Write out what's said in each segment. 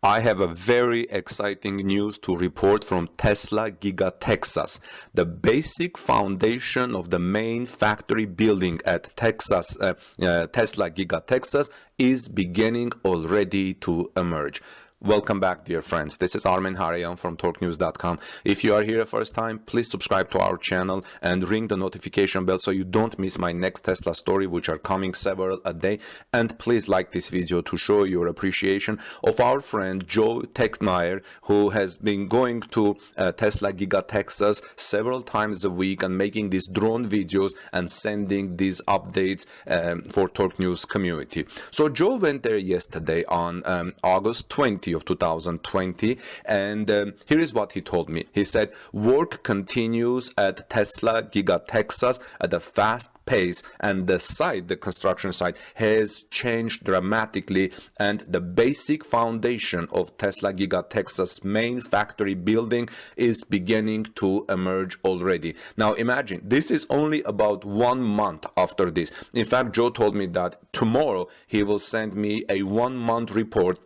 I have a very exciting news to report from Tesla Giga Texas. The basic foundation of the main factory building at Tesla Giga Texas is beginning already to emerge. Welcome back, dear friends. This is Armen Harayan from TorqueNews.com. If you are here first time, please subscribe to our channel and ring the notification bell so you don't miss my next Tesla story, which are coming several a day. And please like this video to show your appreciation of our friend Joe Tegtmeyer, who has been going to Tesla Giga Texas several times a week and making these drone videos and sending these updates for Torque News community. So Joe went there yesterday on August 20 of 2020, and here is what he told me. He said work continues at Tesla Giga Texas at a fast pace, and the construction site has changed dramatically, and the basic foundation of Tesla Giga Texas main factory building is beginning to emerge already. Now imagine, this is only about 1 month after this. In fact, Joe told me that tomorrow he will send me a 1-month report,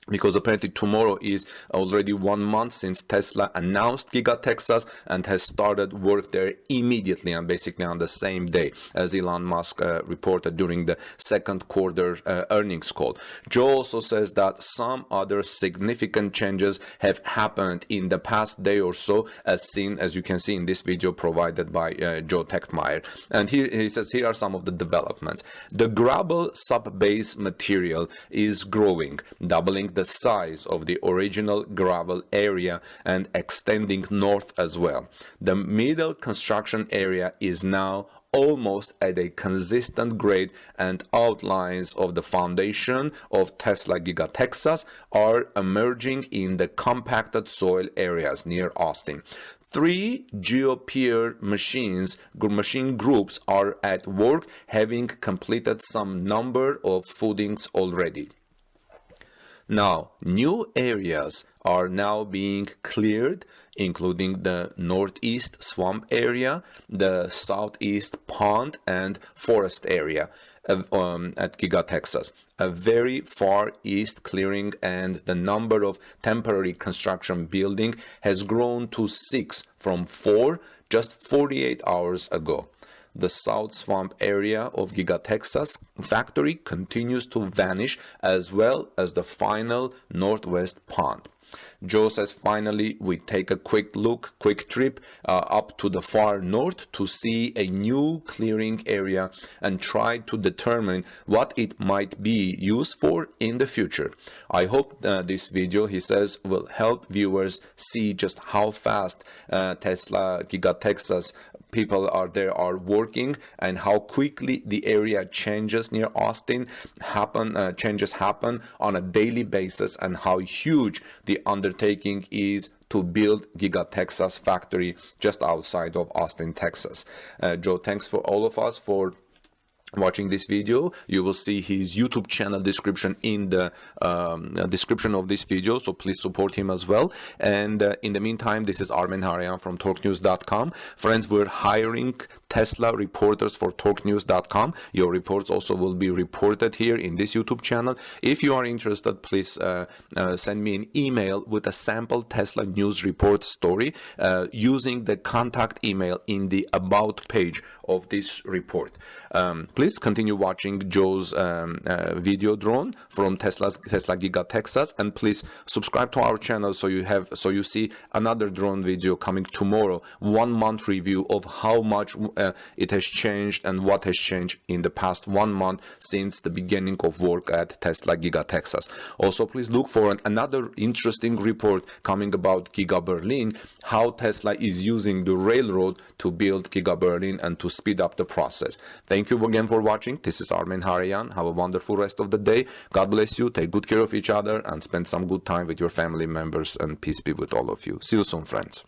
because apparently tomorrow is already 1 month since Tesla announced Giga Texas and has started work there immediately and basically on the same day, as Elon Musk reported during the second quarter earnings call. Joe also says that some other significant changes have happened in the past day or so, as you can see in this video provided by Joe Tegtmeyer. And here he says, here are some of the developments. The gravel sub-base material is growing, doubling the size of the original gravel area and extending north as well. The middle construction area is now almost at a consistent grade, and outlines of the foundation of Tesla Giga Texas are emerging in the compacted soil areas near Austin. 3 GeoPier machine groups are at work, having completed some number of footings already. Now, new areas are now being cleared, including the northeast swamp area, the southeast pond and forest area at Giga Texas. A very far east clearing, and the number of temporary construction building has grown to 6 from 4 just 48 hours ago. The South Swamp area of Giga Texas factory continues to vanish, as well as the final Northwest Pond. Joe says finally we take a quick trip up to the far north to see a new clearing area and try to determine what it might be used for in the future. I hope this video, he says, will help viewers see just how fast Tesla Giga Texas people are working, and how quickly the area changes near Austin changes happen on a daily basis, and how huge the undertaking is to build Giga Texas factory just outside of Austin, Texas. Joe, thanks for all of us for watching this video. You will see his YouTube channel description in the description of this video, so please support him as well. And in the meantime, this is Armen Harayan from TorqueNews.com. Friends, we're hiring Tesla reporters for TorqueNews.com. Your reports also will be reported here in this YouTube channel. If you are interested, please send me an email with a sample Tesla news report story using the contact email in the about page of this report. Please continue watching Joe's video drone from Tesla Giga Texas, and please subscribe to our channel so you see another drone video coming tomorrow, 1 month review of how much it has changed and what has changed in the past 1 month since the beginning of work at Tesla Giga Texas. Also, please look for another interesting report coming about Giga Berlin, how Tesla is using the railroad to build Giga Berlin and to speed up the process. Thank you again for watching. This is Armen Harayan. Have a wonderful rest of the day. God bless you. Take good care of each other and spend some good time with your family members, and peace be with all of you. See you soon, friends.